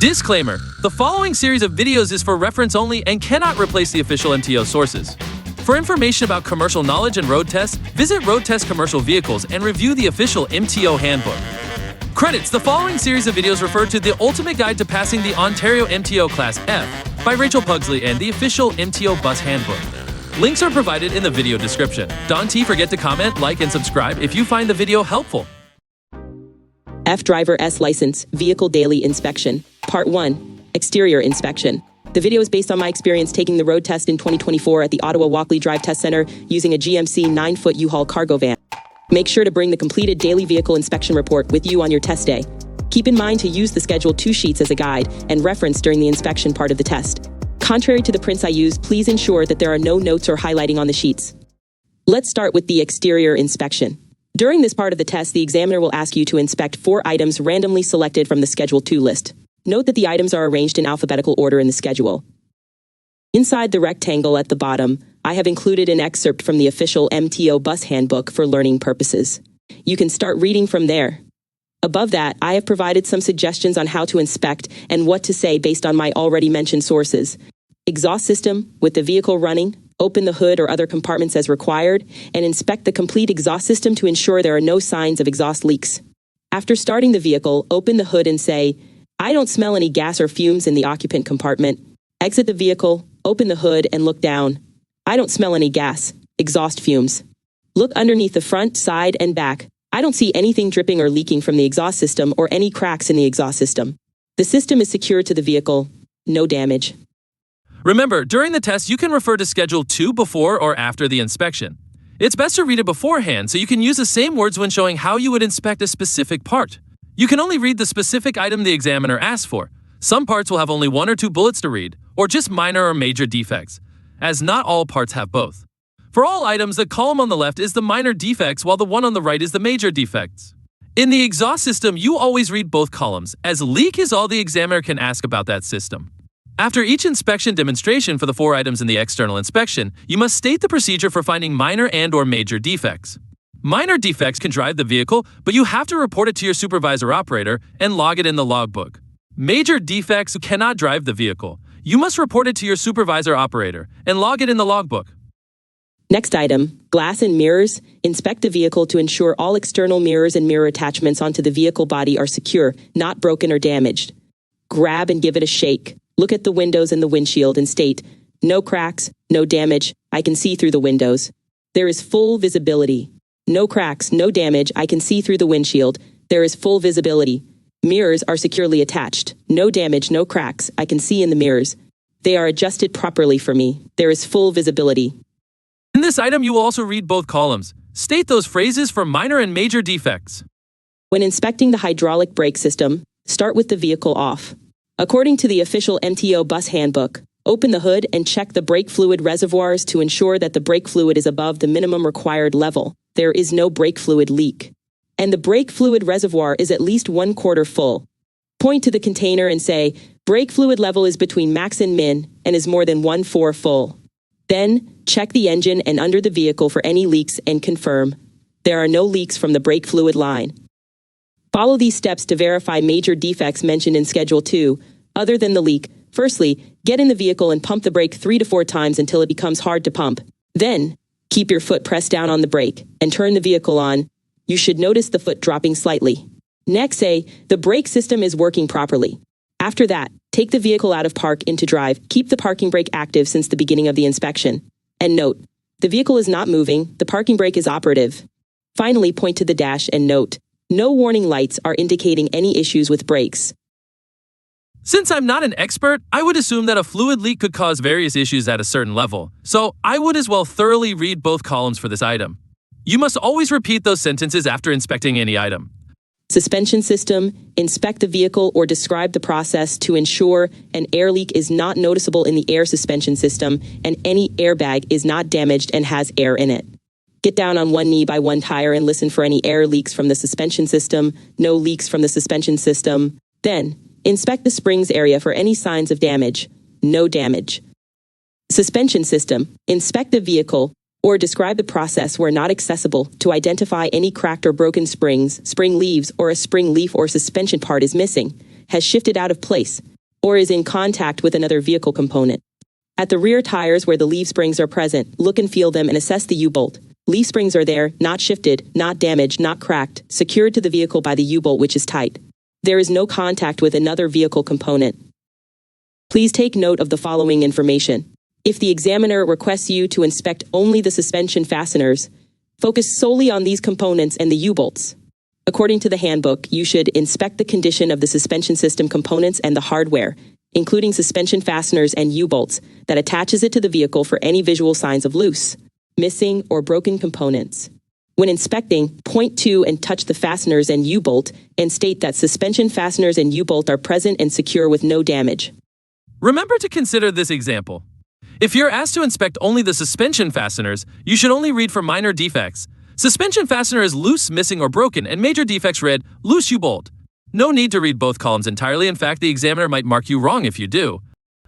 Disclaimer: the following series of videos is for reference only and cannot replace the official MTO sources. For information about commercial knowledge and road tests, visit Road Test Commercial Vehicles and review the official MTO handbook. Credits: the following series of videos refer to The Ultimate Guide to Passing the Ontario MTO Class F by Rachel Pugsley and the official MTO Bus Handbook. Links are provided in the video description. Don't forget to comment, like, and subscribe if you find the video helpful. F Driver S License Vehicle Daily Inspection Part 1 Exterior Inspection. The video is based on my experience taking the road test in 2024 at the Ottawa Walkley Drive Test Center using a GMC 9-foot U-Haul cargo van. Make sure to bring the completed daily vehicle inspection report with you on your test day. Keep in mind to use the Schedule 2 sheets as a guide and reference during the inspection part of the test. Contrary to the prints I used, please ensure that there are no notes or highlighting on the sheets. Let's start with the exterior inspection. During this part of the test, the examiner will ask you to inspect 4 items randomly selected from the Schedule 2 list. Note that the items are arranged in alphabetical order in the schedule. Inside the rectangle at the bottom, I have included an excerpt from the official MTO Bus Handbook for learning purposes. You can start reading from there. Above that, I have provided some suggestions on how to inspect and what to say based on my already mentioned sources. Exhaust system, with the vehicle running, open the hood or other compartments as required, and inspect the complete exhaust system to ensure there are no signs of exhaust leaks. After starting the vehicle, open the hood and say, "I don't smell any gas or fumes in the occupant compartment." Exit the vehicle, open the hood, and look down. "I don't smell any gas, exhaust fumes." Look underneath the front, side, and back. I don't see anything dripping or leaking from the exhaust system or any cracks in the exhaust system. The system is secured to the vehicle. No damage. Remember, during the test, you can refer to Schedule 2 before or after the inspection. It's best to read it beforehand so you can use the same words when showing how you would inspect a specific part. You can only read the specific item the examiner asks for. Some parts will have only 1 or 2 bullets to read, or just minor or major defects, as not all parts have both. For all items, the column on the left is the minor defects while the one on the right is the major defects. In the exhaust system, you always read both columns, as leak is all the examiner can ask about that system. After each inspection demonstration for the 4 items in the external inspection, you must state the procedure for finding minor and/or major defects. Minor defects can drive the vehicle, but you have to report it to your supervisor operator and log it in the logbook. Major defects cannot drive the vehicle. You must report it to your supervisor operator and log it in the logbook. Next item, glass and mirrors. Inspect the vehicle to ensure all external mirrors and mirror attachments onto the vehicle body are secure, not broken or damaged. Grab and give it a shake. Look at the windows and the windshield and state, "No cracks, no damage, I can see through the windows." There is full visibility. No cracks, no damage, I can see through the windshield. There is full visibility. Mirrors are securely attached. No damage, no cracks, I can see in the mirrors. They are adjusted properly for me. There is full visibility. In this item, you will also read both columns. State those phrases for minor and major defects. When inspecting the hydraulic brake system, start with the vehicle off. According to the official MTO Bus Handbook, open the hood and check the brake fluid reservoirs to ensure that the brake fluid is above the minimum required level. There is no brake fluid leak. And the brake fluid reservoir is at least 1/4 full. Point to the container and say, "Brake fluid level is between max and min and is more than 1/4 full." Then, check the engine and under the vehicle for any leaks and confirm. There are no leaks from the brake fluid line. Follow these steps to verify major defects mentioned in Schedule 2, other than the leak. Firstly, get in the vehicle and pump the brake 3 to 4 times until it becomes hard to pump. Then, keep your foot pressed down on the brake and turn the vehicle on. You should notice the foot dropping slightly. Next, say, "The brake system is working properly." After that, take the vehicle out of park into drive. Keep the parking brake active since the beginning of the inspection. And note, the vehicle is not moving, the parking brake is operative. Finally, point to the dash and note, no warning lights are indicating any issues with brakes. Since I'm not an expert, I would assume that a fluid leak could cause various issues at a certain level, so I would as well thoroughly read both columns for this item. You must always repeat those sentences after inspecting any item. Suspension system, inspect the vehicle or describe the process to ensure an air leak is not noticeable in the air suspension system and any airbag is not damaged and has air in it. Get down on one knee by one tire and listen for any air leaks from the suspension system, no leaks from the suspension system. Then, inspect the springs area for any signs of damage, no damage. Suspension system, inspect the vehicle or describe the process where not accessible to identify any cracked or broken springs, spring leaves, or a spring leaf or suspension part is missing, has shifted out of place, or is in contact with another vehicle component. At the rear tires where the leaf springs are present, look and feel them and assess the U-bolt. Leaf springs are there, not shifted, not damaged, not cracked, secured to the vehicle by the U-bolt, which is tight. There is no contact with another vehicle component. Please take note of the following information. If the examiner requests you to inspect only the suspension fasteners, focus solely on these components and the U-bolts. According to the handbook, you should inspect the condition of the suspension system components and the hardware, including suspension fasteners and U-bolts, that attaches it to the vehicle for any visual signs of loose, missing, or broken components. When inspecting, point to and touch the fasteners and U-bolt and state that suspension fasteners and U-bolt are present and secure with no damage. Remember to consider this example. If you're asked to inspect only the suspension fasteners, you should only read for minor defects. Suspension fastener is loose, missing, or broken, and major defects read loose U-bolt. No need to read both columns entirely. In fact, the examiner might mark you wrong if you do.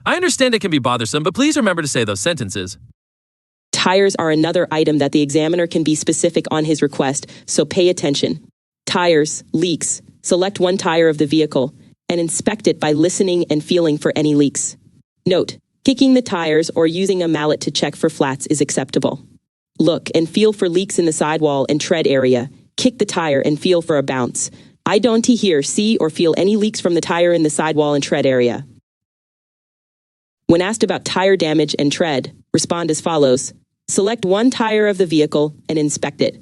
I understand it can be bothersome, but please remember to say those sentences. Tires are another item that the examiner can be specific on his request, so pay attention. Tires, leaks. Select one tire of the vehicle and inspect it by listening and feeling for any leaks. Note, kicking the tires or using a mallet to check for flats is acceptable. Look and feel for leaks in the sidewall and tread area. Kick the tire and feel for a bounce. I don't hear, see, or feel any leaks from the tire in the sidewall and tread area. When asked about tire damage and tread, respond as follows. Select one tire of the vehicle and inspect it.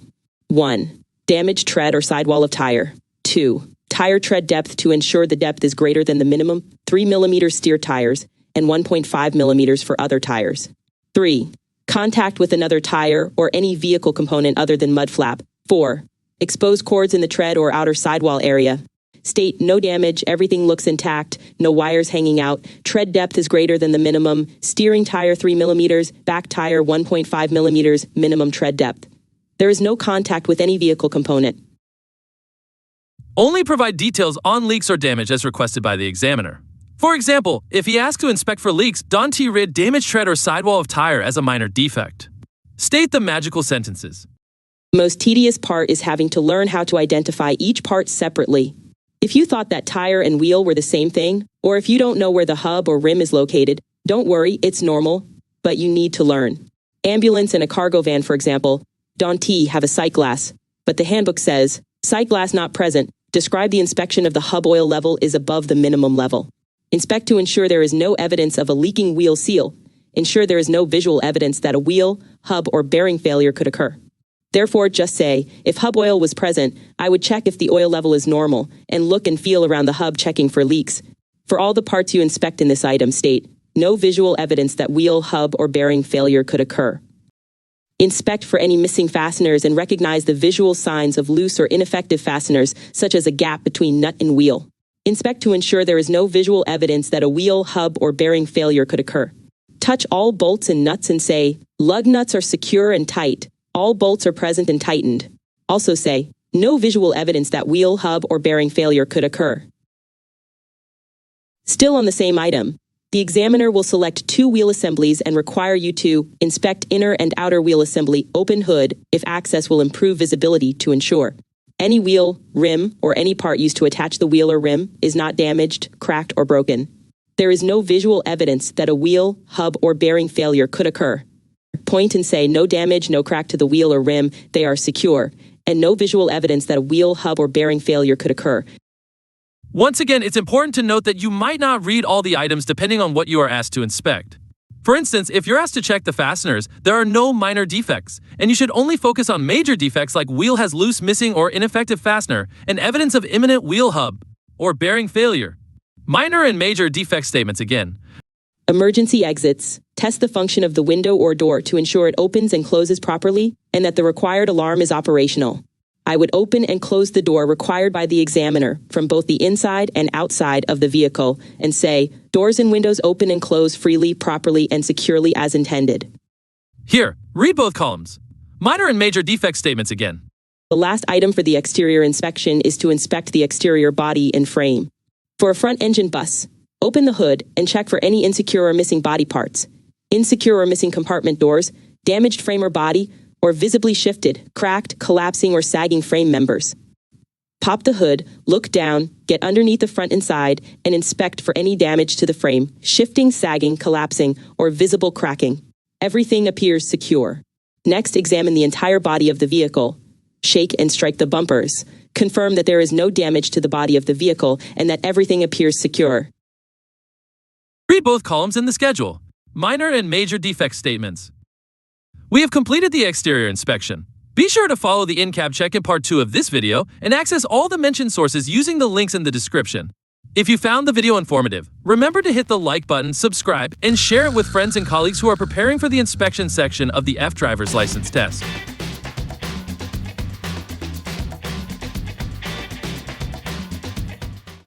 1. Damaged tread or sidewall of tire. 2. Tire tread depth to ensure the depth is greater than the minimum 3 mm steer tires and 1.5 mm for other tires. 3. Contact with another tire or any vehicle component other than mud flap. 4. Exposed cords in the tread or outer sidewall area. State no damage, everything looks intact, no wires hanging out, tread depth is greater than the minimum, steering tire 3 mm, back tire 1.5 mm, minimum tread depth. There is no contact with any vehicle component. Only provide details on leaks or damage as requested by the examiner. For example, if he asks to inspect for leaks, don't read damaged tread or sidewall of tire as a minor defect. State the magical sentences. The most tedious part is having to learn how to identify each part separately. If you thought that tire and wheel were the same thing, or if you don't know where the hub or rim is located, don't worry, it's normal, but you need to learn. Ambulance and a cargo van, for example, don't have a sight glass, but the handbook says, sight glass not present, describe the inspection of the hub oil level is above the minimum level. Inspect to ensure there is no evidence of a leaking wheel seal. Ensure there is no visual evidence that a wheel, hub, or bearing failure could occur. Therefore, just say, if hub oil was present, I would check if the oil level is normal, and look and feel around the hub checking for leaks. For all the parts you inspect in this item, state, no visual evidence that wheel, hub, or bearing failure could occur. Inspect for any missing fasteners and recognize the visual signs of loose or ineffective fasteners, such as a gap between nut and wheel. Inspect to ensure there is no visual evidence that a wheel, hub, or bearing failure could occur. Touch all bolts and nuts and say, lug nuts are secure and tight. All bolts are present and tightened. Also say, no visual evidence that wheel, hub, or bearing failure could occur. Still on the same item, the examiner will select 2 wheel assemblies and require you to inspect inner and outer wheel assembly, open hood, if access will improve visibility to ensure any wheel, rim, or any part used to attach the wheel or rim is not damaged, cracked, or broken. There is no visual evidence that a wheel, hub, or bearing failure could occur. Point and say no damage, no crack to the wheel or rim, they are secure, and no visual evidence that a wheel, hub, or bearing failure could occur. Once again, it's important to note that you might not read all the items depending on what you are asked to inspect. For instance, if you're asked to check the fasteners, there are no minor defects, and you should only focus on major defects like wheel has loose, missing, or ineffective fastener, and evidence of imminent wheel hub or bearing failure. Minor and major defect statements again. Emergency exits. Test the function of the window or door to ensure it opens and closes properly and that the required alarm is operational. I would open and close the door required by the examiner from both the inside and outside of the vehicle and say, doors and windows open and close freely, properly, and securely as intended. Here, read both columns. Minor and major defect statements again. The last item for the exterior inspection is to inspect the exterior body and frame. For a front engine bus, open the hood and check for any insecure or missing body parts, insecure or missing compartment doors, damaged frame or body, or visibly shifted, cracked, collapsing, or sagging frame members. Pop the hood, look down, get underneath the front and side, and inspect for any damage to the frame, shifting, sagging, collapsing, or visible cracking. Everything appears secure. Next, examine the entire body of the vehicle. Shake and strike the bumpers. Confirm that there is no damage to the body of the vehicle and that everything appears secure. Read both columns in the schedule. Minor and major defect statements. We have completed the exterior inspection. Be sure to follow the in-cab check in part 2 of this video and access all the mentioned sources using the links in the description. If you found the video informative, remember to hit the like button, subscribe, and share it with friends and colleagues who are preparing for the inspection section of the F driver's license test.